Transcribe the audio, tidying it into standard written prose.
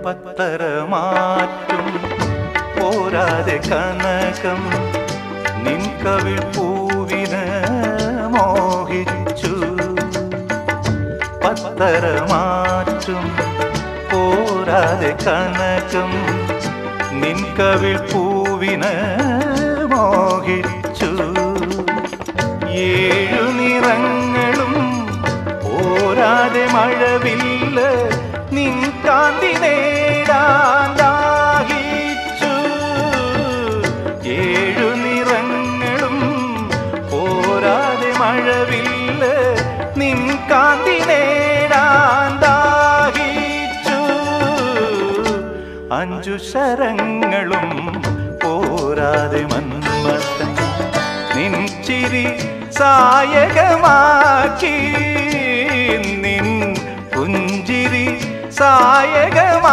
പത്തരമാറ്റും പോരാതെ കനകം നിൻ കവിൾ പൂവിന് മോഹിച്ചു. പത്തരമാറ്റും പോരാതെ കനകം നിൻ കവിൾ പൂവിന് മോഹിച്ചു. ഏഴു നിറങ്ങളും പോരാതെ മഴവില്ല നിൻ കാന്തി നേടാൻ ദാഹിച്ചു. ഏഴു നിറങ്ങളും പോരാതെ മഴവില്ല നിൻ കാന്തി നേടാൻ ദാഹിച്ചു. അഞ്ചു ശരങ്ങളും പോരാതെ മന്മഥൻ നിൻ ചിരി സായകമാക്കി. നിൻ പുഞ്ചിരി സായകമാ